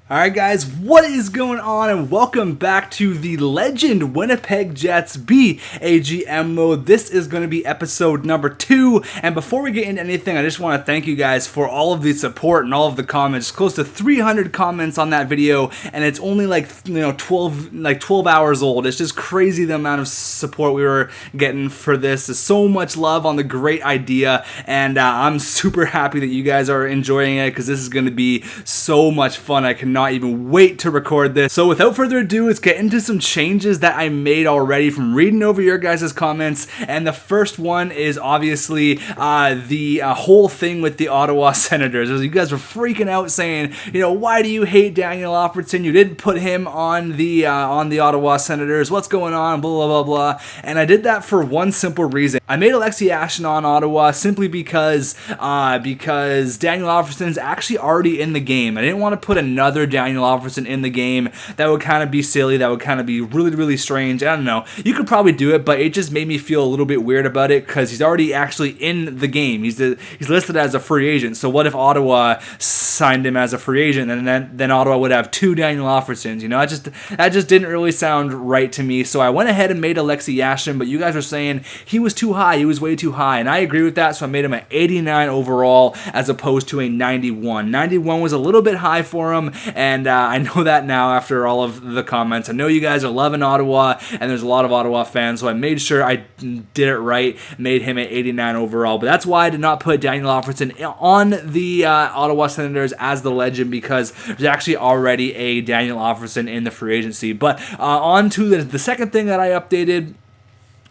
Alright guys, what is going on, and welcome back to the Legend Winnipeg Jets BAGM mode. This is going to be episode number 2, and before we get into anything, I just want to thank you guys for all of the support and all of the comments. Close to 300 comments on that video, and it's only like 12 hours old. It's just crazy the amount of support we were getting for this. There's so much love on the great idea, and I'm super happy that you guys are enjoying it, because this is going to be so much fun. I cannot even wait to record this. So without further ado, let's get into some changes that I made already from reading over your guys' comments. And the first one is obviously the whole thing with the Ottawa Senators. As you guys were freaking out saying, you know, why do you hate Daniel Alfredsson? You didn't put him on the Ottawa Senators. What's going on? Blah, blah, blah, blah. And I did that for one simple reason. I made Alexi Ashton on Ottawa simply because Daniel Alfredsson's actually already in the game. I didn't want to put another Daniel Alfredsson in the game. That would kind of be silly. That would kind of be really, really strange. I don't know. You could probably do it, but it just made me feel a little bit weird about it, because he's already actually in the game. He's listed as a free agent. So what if Ottawa signed him as a free agent, and then Ottawa would have 2 Daniel Alfredssons? You know, that just didn't really sound right to me. So I went ahead and made Alexi Ashton, but you guys were saying he was too high. He was way too high, and I agree with that. So I made him an 89 overall as opposed to a 91. 91 was a little bit high for him, and I know that now after all of the comments. I know you guys are loving Ottawa, and there's a lot of Ottawa fans, so I made sure I did it right, made him an 89 overall. But that's why I did not put Daniel Alfredsson on the Ottawa Senators as the legend, because there's actually already a Daniel Alfredsson in the free agency. But on to the second thing that I updated,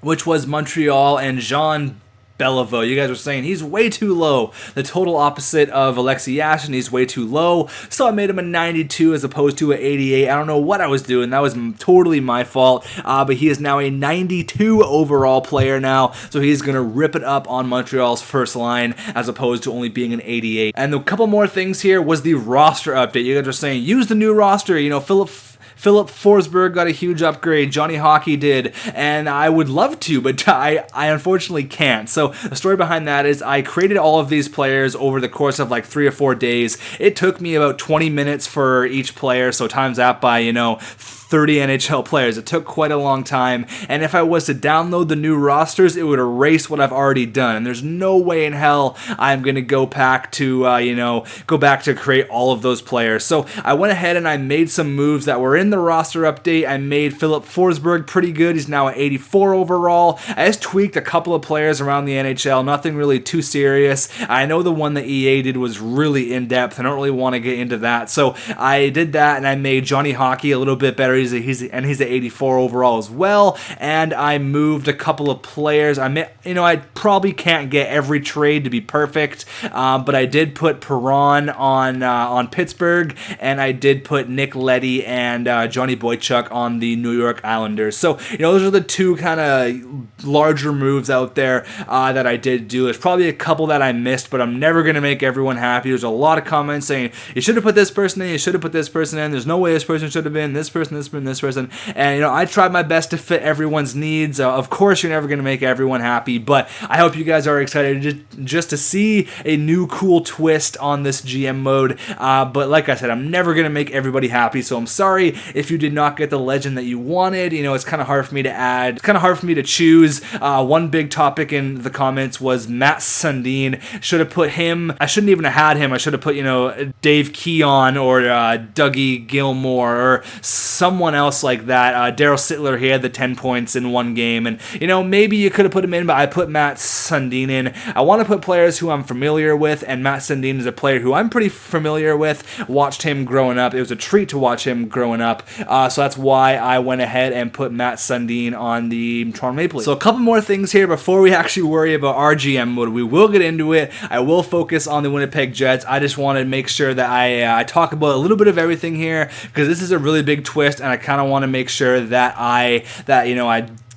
which was Montreal and Jean Beliveau. You guys were saying he's way too low. The total opposite of Alexi Ashton. He's way too low. So I made him a 92 as opposed to an 88. I don't know what I was doing. That was totally my fault. But he is now a 92 overall player now. So he's going to rip it up on Montreal's first line as opposed to only being an 88. And a couple more things here was the roster update. You guys were saying use the new roster. You know, Philip Forsberg got a huge upgrade. Johnny Hockey did, and I would love to, but I unfortunately can't. So the story behind that is I created all of these players over the course of like 3 or 4 days. It took me about 20 minutes for each player, so times that by, 30 NHL players. It took quite a long time, and if I was to download the new rosters, it would erase what I've already done, and there's no way in hell I'm going to go back to create all of those players. So I went ahead and I made some moves that were in the roster update. I made Philip Forsberg pretty good. He's now at 84 overall. I just tweaked a couple of players around the NHL, nothing really too serious. I know the one that EA did was really in-depth. I don't really want to get into that, so I did that, and I made Johnny Hockey a little bit better. He's at 84 overall as well, and I moved a couple of players. I probably can't get every trade to be perfect, but I did put Perron on Pittsburgh, and I did put Nick Leddy and Johnny Boychuk on the New York Islanders. So those are the 2 kind of larger moves out there that I did do. There's probably a couple that I missed, but I'm never gonna make everyone happy. There's a lot of comments saying you should have put this person in, you should have put this person in. There's no way this person should have been this person, and I tried my best to fit everyone's needs. Of course, you're never going to make everyone happy, but I hope you guys are excited just to see a new cool twist on this GM mode. But like I said, I'm never going to make everybody happy, so I'm sorry if you did not get the legend that you wanted. It's kind of hard for me to add. It's kind of hard for me to choose. One big topic in the comments was Matt Sundin. Should have put him. I shouldn't even have had him. I should have put Dave Keon or Dougie Gilmore or someone else like that. Daryl Sittler, he had the 10 points in one game, and maybe you could have put him in, but I put Matt Sundin in. I want to put players who I'm familiar with, and Matt Sundin is a player who I'm pretty familiar with. Watched him growing up. It was a treat to watch him growing up, so that's why I went ahead and put Matt Sundin on the Toronto Maple Leafs. So a couple more things here before we actually worry about our GM mode. We will get into it. I will focus on the Winnipeg Jets. I just want to make sure that I talk about a little bit of everything here, because this is a really big twist, and I kind of want to make sure that I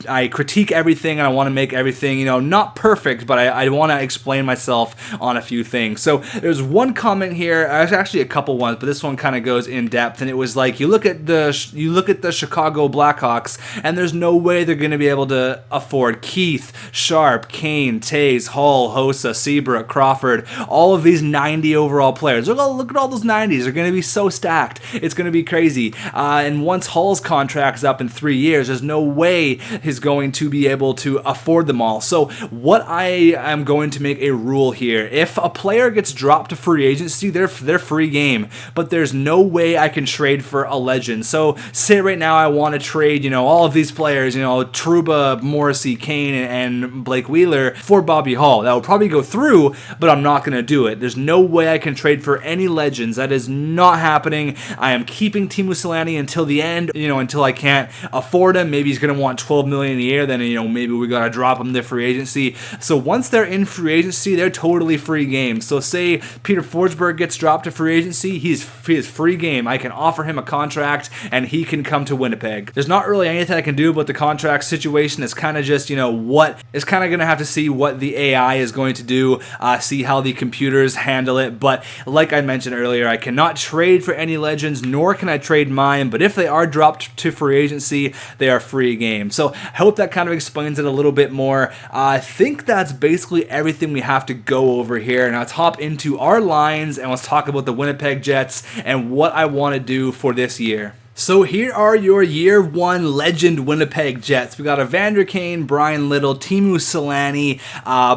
I critique everything and I want to make everything, not perfect, but I want to explain myself on a few things. So there's one comment here, there's actually a couple ones, but this one kind of goes in depth, and it was like, you look at the Chicago Blackhawks, and there's no way they're going to be able to afford Keith, Sharp, Kane, Taves, Hall, Hossa, Seabrook, Crawford, all of these 90 overall players. Look at all those 90s. They're going to be so stacked. It's going to be crazy. And once Hall's contract is up in 3 years, there's no way he's going to be able to afford them all. So what I am going to make a rule here: if a player gets dropped to free agency, they're free game, but there's no way I can trade for a legend. So say right now I want to trade, all of these players, Trouba, Morrissey, Kane, and Blake Wheeler for Bobby Hall. That will probably go through, but I'm not going to do it. There's no way I can trade for any legends. That is not happening. I am keeping Teemu Selanne until the end, until I can't afford him. Maybe he's going to want $12 million a year, then maybe we gotta drop him to free agency. So once they're in free agency, they're totally free game. So say Peter Forsberg gets dropped to free agency, he is free game. I can offer him a contract and he can come to Winnipeg. There's not really anything I can do about the contract situation. It's kind of just what it's kind of gonna have to see what the AI is going to do, see how the computers handle it. But like I mentioned earlier, I cannot trade for any legends, nor can I trade mine. But if they are dropped to free agency, they are free game. So I hope that kind of explains it a little bit more. I think that's basically everything we have to go over here. Now let's hop into our lines and let's talk about the Winnipeg Jets and what I want to do for this year. So here are your year one legend Winnipeg Jets. We got Evander Kane, Brian Little, Teemu Selanne,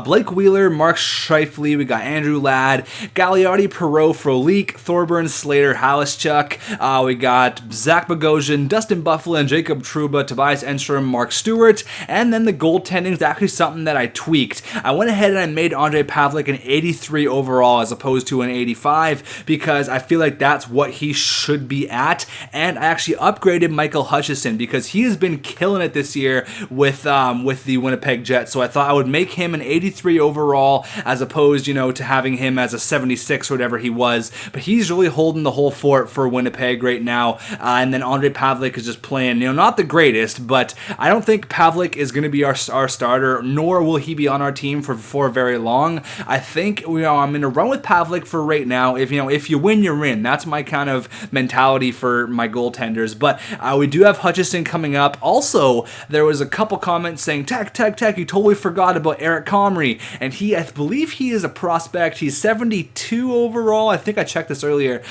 Blake Wheeler, Mark Scheifele. We got Andrew Ladd, Gagliardi, Perreault, Frolik, Thorburn, Slater, Halischuk. We got Zach Bogosian, Dustin Byfuglien, Jacob Trouba, Tobias Enstrom, Mark Stewart. And then the goaltending is actually something that I tweaked. I went ahead and I made Ondrej Pavelec an 83 overall as opposed to an 85 because I feel like that's what he should be at. And I actually upgraded Michael Hutchison because he has been killing it this year with the Winnipeg Jets. So I thought I would make him an 83 overall as opposed, to having him as a 76 or whatever he was. But he's really holding the whole fort for Winnipeg right now. And then Ondrej Pavelec is just playing, not the greatest, but I don't think Pavelec is going to be our starter, nor will he be on our team for very long. I think I'm going to run with Pavelec for right now. If you win, you're in. That's my kind of mentality for my goaltenders. But we do have Hutchison coming up. Also, there was a couple comments saying, Tech, you totally forgot about Eric Comrie. And I believe he is a prospect. He's 72 overall. I think I checked this earlier.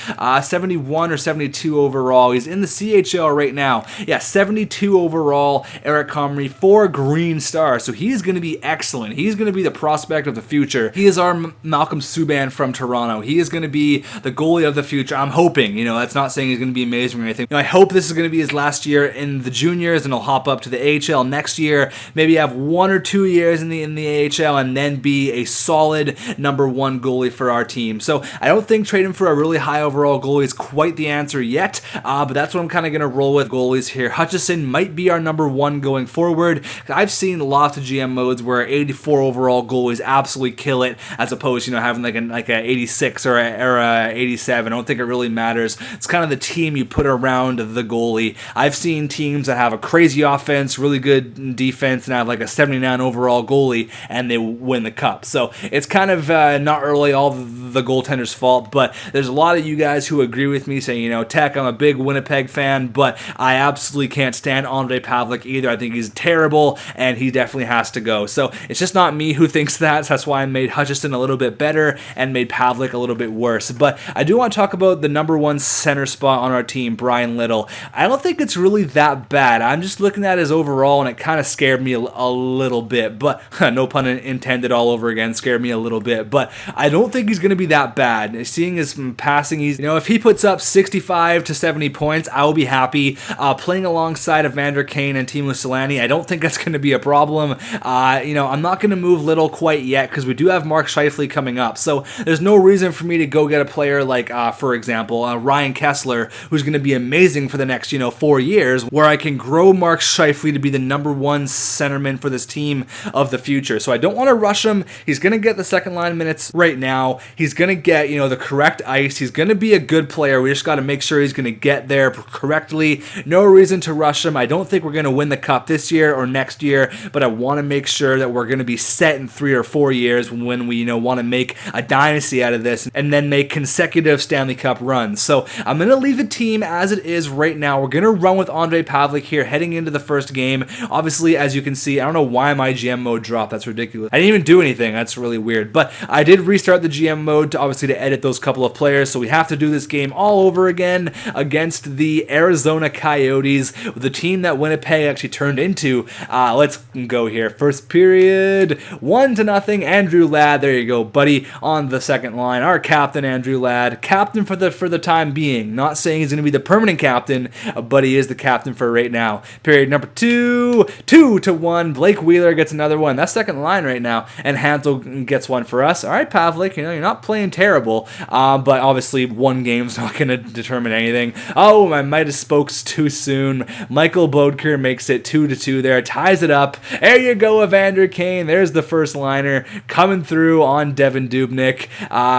71 or 72 overall. He's in the CHL right now. Yeah, 72 overall, Eric Comrie, 4 Green Stars. So he is going to be excellent. He's going to be the prospect of the future. He is our Malcolm Subban from Toronto. He is going to be the goalie of the future. I'm hoping. That's not saying he's going to be amazing or anything. I hope this is going to be his last year in the juniors and he'll hop up to the AHL next year. Maybe have 1 or 2 years in the AHL and then be a solid number 1 goalie for our team. So I don't think trading for a really high overall goalie is quite the answer yet, but that's what I'm kind of going to roll with goalies here. Hutchison might be our number 1 going forward. I've seen lots of GM modes where 84 overall goalies absolutely kill it as opposed to having like a 86 or a 87. I don't think it really matters. It's kind of the team you put around the goalie. I've seen teams that have a crazy offense, really good defense, and have like a 79 overall goalie, and they win the cup. So it's kind of not really all the goaltender's fault, but there's a lot of you guys who agree with me saying, Tech, I'm a big Winnipeg fan, but I absolutely can't stand Ondrej Pavelec either. I think he's terrible, and he definitely has to go. So it's just not me who thinks that. So that's why I made Hutchison a little bit better and made Pavelec a little bit worse. But I do want to talk about the number 1 center spot on our team, Brian Little. I don't think it's really that bad. I'm just looking at his overall, and it kind of scared me a little bit. But no pun intended all over again, scared me a little bit. But I don't think he's going to be that bad. Seeing his passing, if he puts up 65 to 70 points, I will be happy. Playing alongside Evander Kane and Teemu Selanne, I don't think that's going to be a problem. I'm not going to move Little quite yet because we do have Mark Scheifele coming up. So there's no reason for me to go get a player like, for example, Ryan Kessler, who's going to be amazing amazing for the next, 4 years, where I can grow Mark Scheifele to be the number one centerman for this team of the future. So I don't want to rush him. He's going to get the second line minutes right now. He's going to get, the correct ice. He's going to be a good player. We just got to make sure he's going to get there correctly. No reason to rush him. I don't think we're going to win the cup this year or next year, but I want to make sure that we're going to be set in 3 or 4 years when we, want to make a dynasty out of this and then make consecutive Stanley Cup runs. So I'm going to leave the team as it is right now. We're going to run with Ondrej Pavelec here heading into the first game. Obviously, as you can see, I don't know why my GM mode dropped. That's ridiculous. I didn't even do anything. That's really weird. But I did restart the GM mode to edit those couple of players. So we have to do this game all over again against the Arizona Coyotes, the team that Winnipeg actually turned into. Let's go here. First period, 1-0. Andrew Ladd, there you go, buddy, on the second line. Our captain, Andrew Ladd, captain for the time being. Not saying he's going to be the permanent captain, but he is the captain for right now. Period number 2, 2-1. Blake Wheeler gets another one. That's second line right now, and Hansel gets one for us. All right, Pavelec, you're not playing terrible, but obviously one game's not going to determine anything. Oh, I might have spoke too soon. Michael Bodker makes it 2-2 there, ties it up. There you go, Evander Kane. There's the first liner coming through on Devin Dubnyk.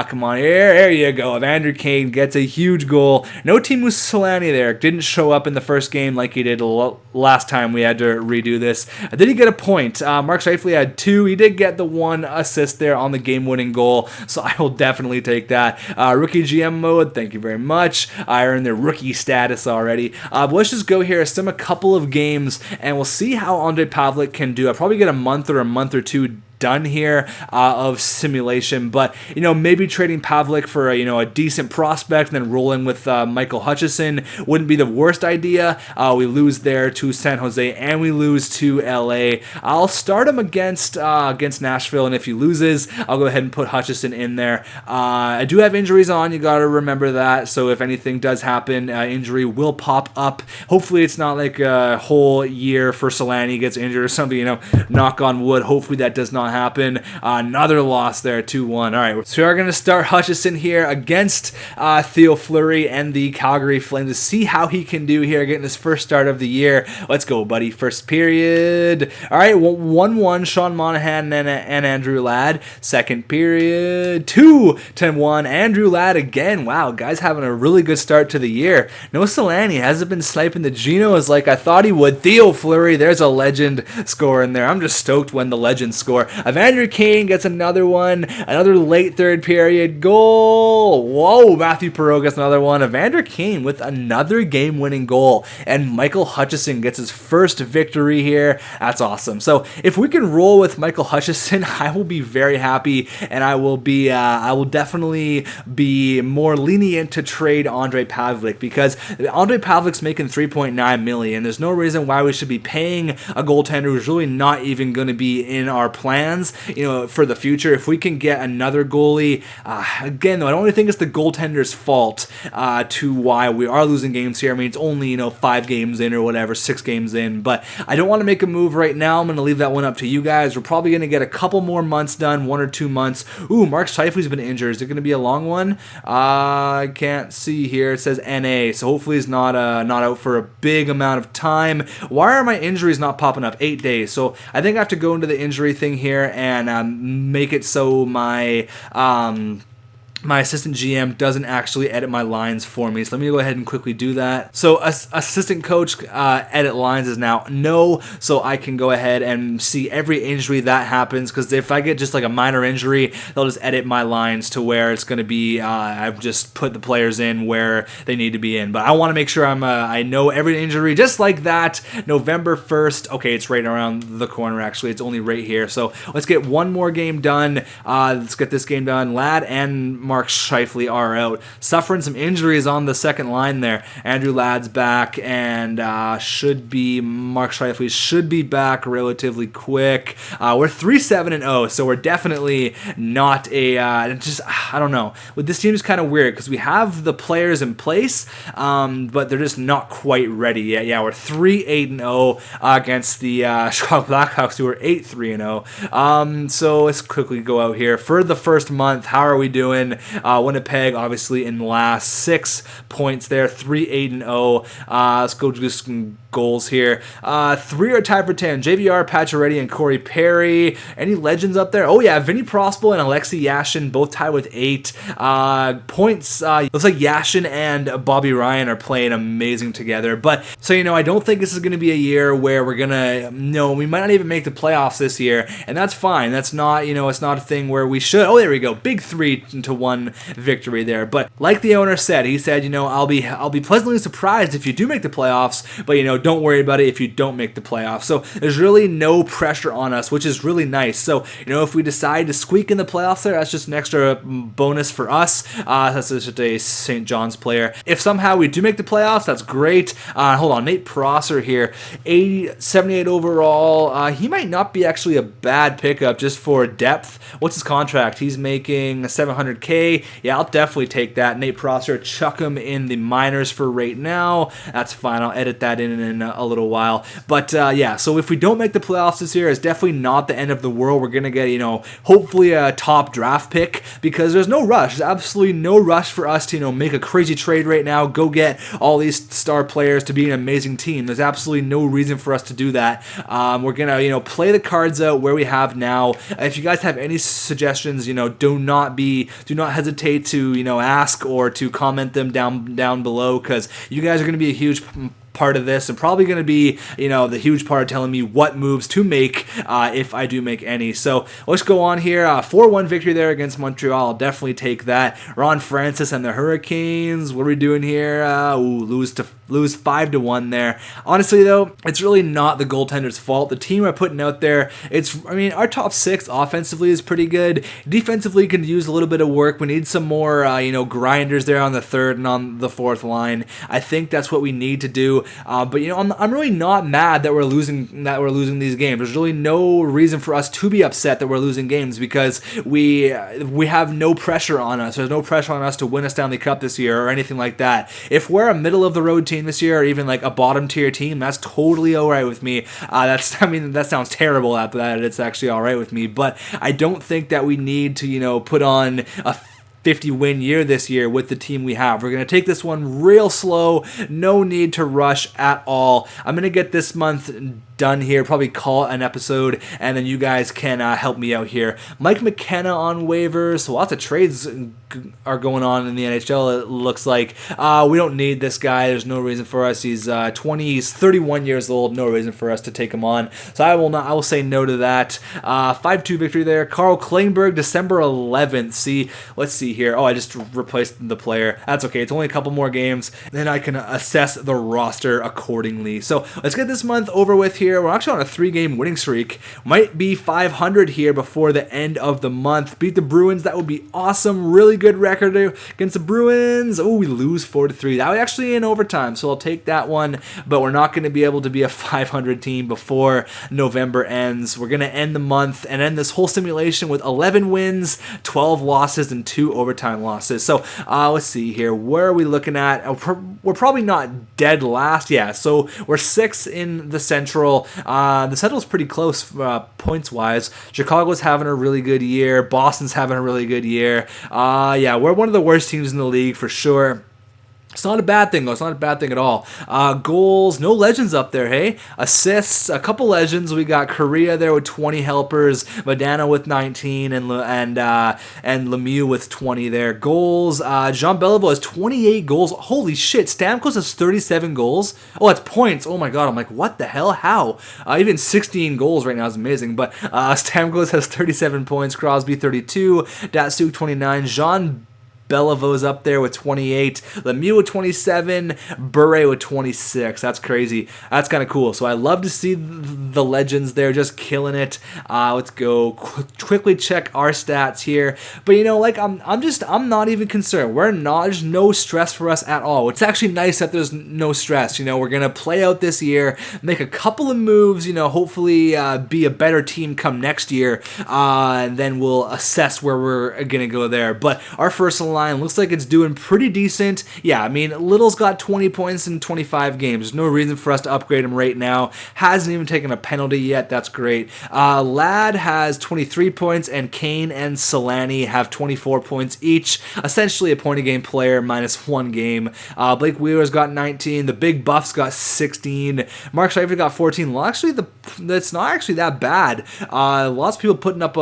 Come on here. There you go. Evander Kane gets a huge goal. No Teemu Selanne there. Didn't show up in the first game like he did last time we had to redo this. Did he get a point? Mark Scheifele had 2. He did get the 1 assist there on the game-winning goal, so I will definitely take that. Rookie GM mode, thank you very much. I earned the rookie status already. But let's just go here, sim a couple of games, and we'll see how Ondrej Pavelec can do. I'll probably get a month or 2 done here of simulation, but maybe trading Pavelec for a decent prospect and then rolling with Michael Hutchison wouldn't be the worst idea. We lose there to San Jose and we lose to LA. I'll start him against Nashville, and if he loses, I'll go ahead and put Hutchison in there. I do have injuries on, you got to remember that, so if anything does happen, injury will pop up. Hopefully it's not like a whole year for Selanne gets injured or something, knock on wood. Hopefully that does not happen. Another loss there, 2-1. All right, so we are going to start Hutchison here against Theo Fleury and the Calgary Flames to see how he can do here, getting his first start of the year. Let's go, buddy. First period. All right, 1-1, Sean Monahan and Andrew Ladd. Second period, 2-1, Andrew Ladd again. Wow, guys having a really good start to the year. No Selanne hasn't been sniping the Genos like I thought he would. Theo Fleury, there's a legend score in there. I'm just stoked when the legends score. Evander Kane gets another one, another late third period goal. Whoa, Matthew Perreault gets another one. Evander Kane with another game-winning goal, and Michael Hutchison gets his first victory here. That's awesome. So if we can roll with Michael Hutchison, I will be very happy, and I will definitely be more lenient to trade Ondrej Pavelec, because Ondrej Pavelec's making $3.9 million. There's no reason why we should be paying a goaltender who's really not even going to be in our plans, for the future. If we can get another goalie, again, though, I don't really think it's the goaltender's fault to why we are losing games here. I mean, it's only, 5 games in or whatever, 6 games in, but I don't want to make a move right now. I'm going to leave that one up to you guys. We're probably going to get a couple more months done, 1 or 2 months. Ooh, Mark Scheifele's been injured. Is it going to be a long one? I can't see here. It says NA, so hopefully he's not out for a big amount of time. Why are my injuries not popping up? 8 days. So I think I have to go into the injury thing here and make it so my assistant GM doesn't actually edit my lines for me. So let me go ahead and quickly do that. So assistant coach edit lines is now no, so I can go ahead and see every injury that happens, because if I get just like a minor injury, they'll just edit my lines to where it's going to be, I've just put the players in where they need to be in. But I want to make sure I know every injury just like that. November 1st. Okay, it's right around the corner actually. It's only right here. So let's get one more game done. Let's get this game done. Ladd and Mark Scheifele are out, suffering some injuries on the second line there. Andrew Ladd's back, and Mark Scheifele should be back relatively quick. We're 3-7-0, so we're definitely not I don't know. With this team is kind of weird because we have the players in place, but they're just not quite ready yet. Yeah, we're 3-8-0 against the Chicago Blackhawks, who are 8-3-0. So let's quickly go out here for the first month. How are we doing? Winnipeg, obviously, in the last 6 points there, 3-8-0. Let's go do some goals here. 3 are tied for 10. JVR, Pacioretty, and Corey Perry. Any legends up there? Oh yeah, Vinny Prospal and Alexei Yashin both tied with 8 points. Looks like Yashin and Bobby Ryan are playing amazing together. But so I don't think this is going to be a year where we're gonna we might not even make the playoffs this year, and that's fine. That's not it's not a thing where we should. Oh, there we go, big 3-1 victory there. But like the owner said, he said I'll be pleasantly surprised if you do make the playoffs, but don't worry about it if you don't make the playoffs. So there's really no pressure on us, which is really nice. So if we decide to squeak in the playoffs there, that's just an extra bonus for us. That's just a St. John's player. If somehow we do make the playoffs, that's great. Hold on, Nate Prosser here, 78 overall. He might not be actually a bad pickup just for depth. What's his contract? He's making $700K. Yeah, I'll definitely take that. Nate Prosser, chuck him in the minors for right now. That's fine. I'll edit that in a little while. But yeah, so if we don't make the playoffs this year, it's definitely not the end of the world. We're going to get, hopefully a top draft pick, because there's no rush. There's absolutely no rush for us to, make a crazy trade right now, go get all these star players to be an amazing team. There's absolutely no reason for us to do that. We're going to, play the cards out where we have now. If you guys have any suggestions, do not hesitate to, ask or to comment them down below, because you guys are going to be a huge part of this, and probably going to be the huge part of telling me what moves to make if I do make any. So let's go on here. 4-1 victory there against Montreal. I'll definitely take that. Ron Francis and the Hurricanes. What are we doing here? Lose 5-1 there. Honestly though, it's really not the goaltender's fault. The team we're putting out there, our top 6 offensively is pretty good. Defensively can use a little bit of work. We need some more grinders there on the 3rd and on the 4th line. I think that's what we need to do. But I'm really not mad that we're losing these games. There's really no reason for us to be upset that we're losing games, because we have no pressure on us. There's no pressure on us to win a Stanley Cup this year or anything like that. If we're a middle of the road team this year, or even like a bottom tier team, that's totally alright with me. That sounds terrible after that. It's actually alright with me, but I don't think that we need to put on a 50-win year this year with the team we have. We're going to take this one real slow. No need to rush at all. I'm going to get this month done here, probably call an episode, and then you guys can help me out here. Mike McKenna on waivers. So lots of trades are going on in the NHL, it looks like. We don't need this guy. There's no reason for us. He's 31 years old. No reason for us to take him on. So I will say no to that. 5-2 victory there. Carl Klingberg, December 11th. Let's see here. Oh, I just replaced the player. That's okay. It's only a couple more games. Then I can assess the roster accordingly. So let's get this month over with here. We're actually on a 3-game winning streak. Might be 500 here before the end of the month. Beat the Bruins. That would be awesome. Really good record against the Bruins. Oh, we lose 4-3. That was actually in overtime, so I'll take that one. But we're not going to be able to be a 500 team before November ends. We're going to end the month and end this whole simulation with 11 wins, 12 losses, and 2 overtime losses. So let's see here. Where are we looking at? We're probably not dead last. Yeah, so we're 6th in the Central. The Central's pretty close points-wise. Chicago's having a really good year. Boston's having a really good year. Yeah, we're one of the worst teams in the league for sure. It's not a bad thing, though. It's not a bad thing at all. Goals, no legends up there, hey? Assists, a couple legends. We got Korea there with 20 helpers, Madana with 19, and Lemieux with 20 there. Goals, Jean Beliveau has 28 goals. Holy shit, Stamkos has 37 goals. Oh, that's points. Oh my god, I'm like, what the hell? How? Even 16 goals right now is amazing, but Stamkos has 37 points, Crosby 32, Datsuk 29, Jean Beliveau's up there with 28, Lemieux with 27, Bure with 26. That's crazy. That's kind of cool. So I love to see the legends there just killing it. Let's go quickly check our stats here. But I'm not even concerned. There's no stress for us at all. It's actually nice that there's no stress. We're gonna play out this year, make a couple of moves. Hopefully be a better team come next year. And then we'll assess where we're gonna go there. But our first line line looks like it's doing pretty decent. Yeah, I mean, Little's got 20 points in 25 games. There's no reason for us to upgrade him right now. Hasn't even taken a penalty yet. That's great. Ladd has 23 points, and Kane and Solani have 24 points each. Essentially a point-a-game player minus 1 game. Blake Wheeler's got 19. The Big Buff's got 16. Mark Scheifele got 14. Well, actually, that's not actually that bad. Lots of people putting up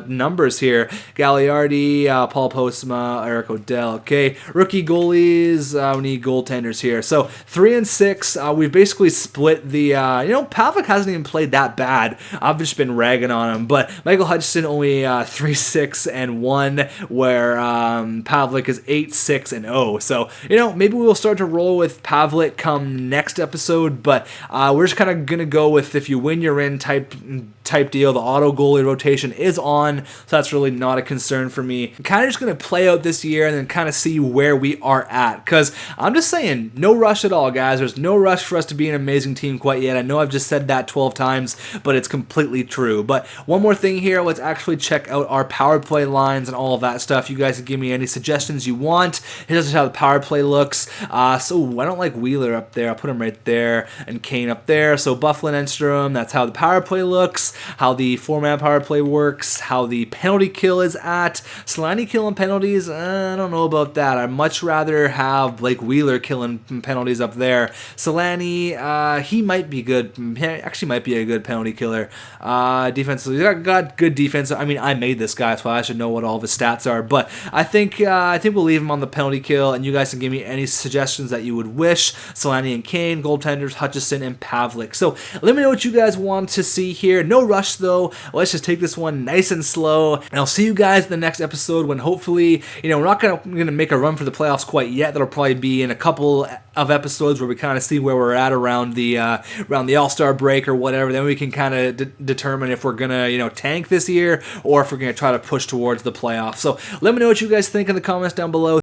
numbers here. Gagliardi, Paul Postma, Eric O'Dell. Okay, rookie goalies. We need goaltenders here. So 3 and 6. We've basically split the. Pavelec hasn't even played that bad. I've just been ragging on him, but Michael Hutchinson only 3, 6, and 1, where Pavelec is 8, 6, and 0. So maybe we'll start to roll with Pavelec come next episode, but we're just kind of gonna go with if you win, you're in type deal. The auto goalie rotation is on, so that's really not a concern for me. I'm kind of just going to play out this year and then kind of see where we are at, because I'm just saying, no rush at all, guys. There's no rush for us to be an amazing team quite yet. I know I've just said that 12 times, but it's completely true. But one more thing here, let's actually check out our power play lines and all of that stuff. You guys can give me any suggestions you want. Here's how the power play looks. So I don't like Wheeler up there. I'll put him right there, and Kane up there. So Bufflin, Enstrom, that's how the power play looks, how the 4-man power play works, how the penalty kill is at. Solani killing penalties, I don't know about that. I'd much rather have Blake Wheeler killing penalties up there. Solani, he might be good. He actually might be a good penalty killer. Defensively, he's got good defense. I mean, I made this guy, so I should know what all of his stats are. But I think we'll leave him on the penalty kill, and you guys can give me any suggestions that you would wish. Solani and Kane, goaltenders, Hutchison and Pavelec. So let me know what you guys want to see here. No rush though. Let's just take this one nice and slow, and I'll see you guys in the next episode when hopefully, we're not gonna make a run for the playoffs quite yet. That'll probably be in a couple of episodes where we kind of see where we're at around the All-Star break or whatever. Then we can kind of determine if we're gonna tank this year or if we're gonna try to push towards the playoffs. So let me know what you guys think in the comments down below.